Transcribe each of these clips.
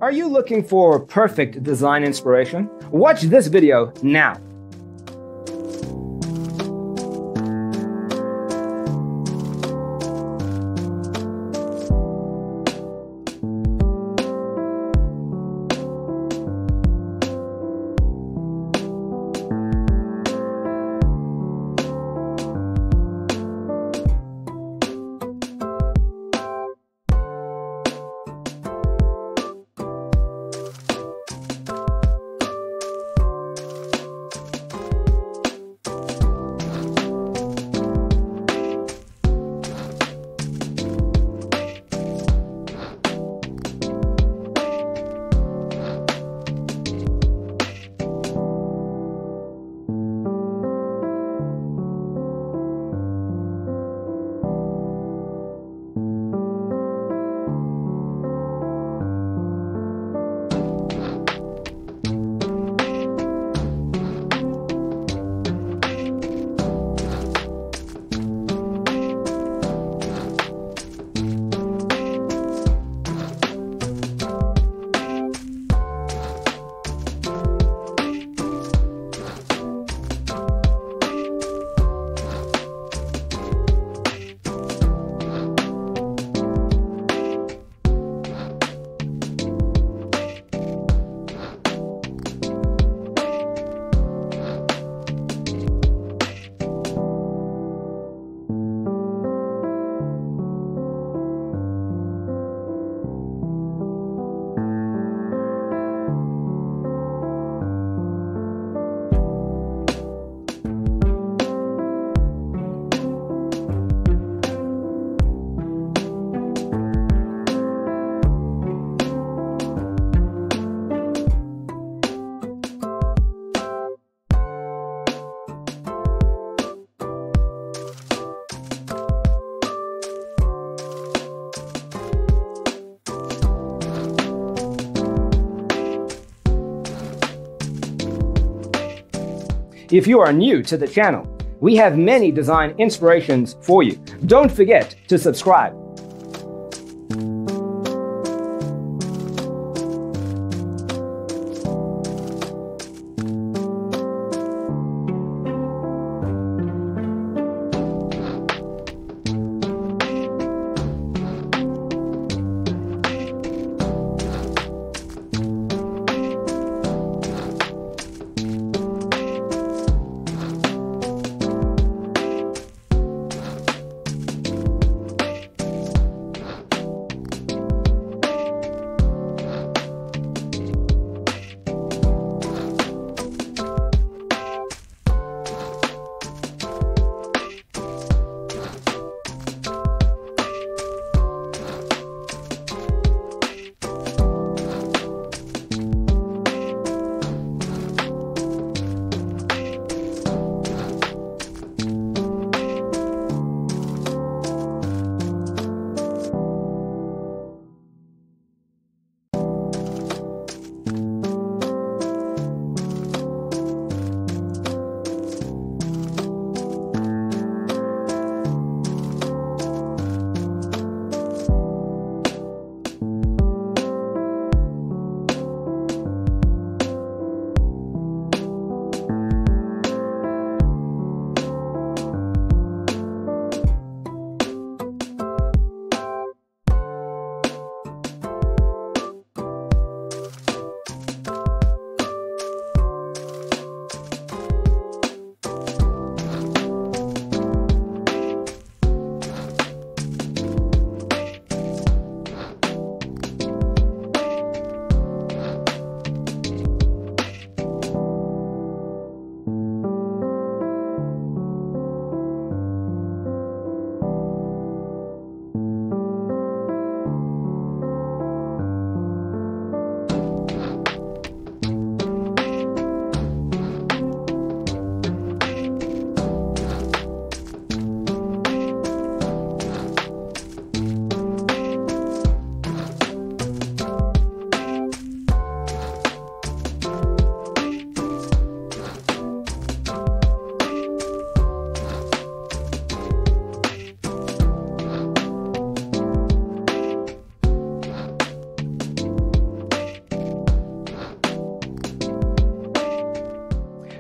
Are you looking for perfect design inspiration? Watch this video now. If you are new to the channel, we have many design inspirations for you. Don't forget to subscribe.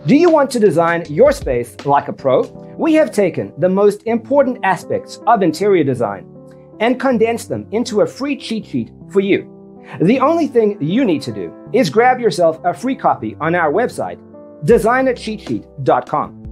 Do you want to design your space like a pro? We have taken the most important aspects of interior design and condensed them into a free cheat sheet for you. The only thing you need to do is grab yourself a free copy on our website, designercheatsheet.com.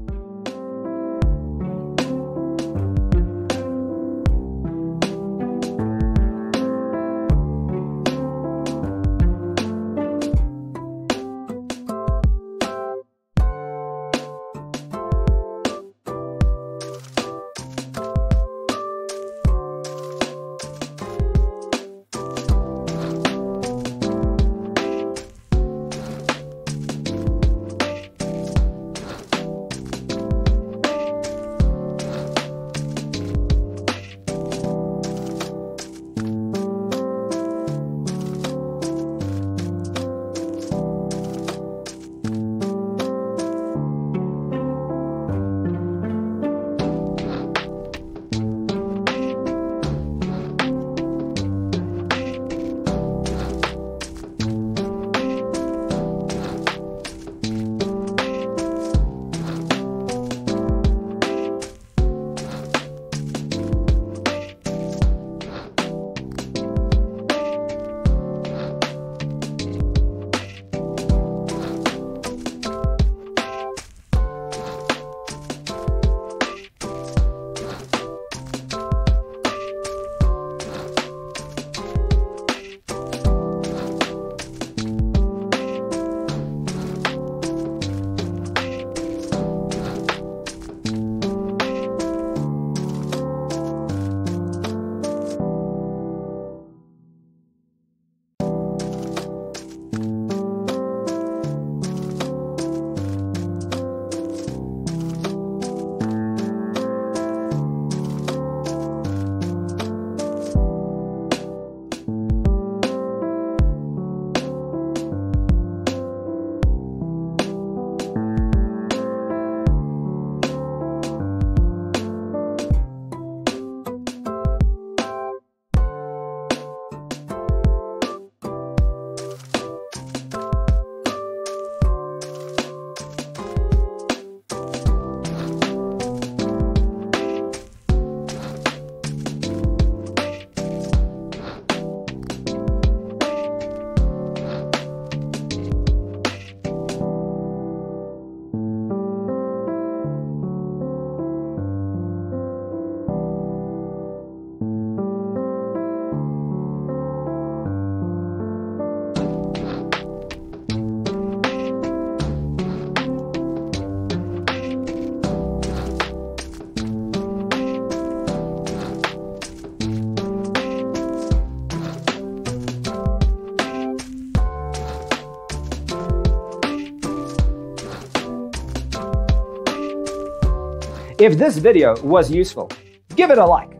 If this video was useful, give it a like.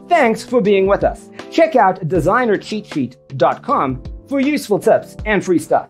Thanks for being with us. Check out designercheatsheet.com for useful tips and free stuff.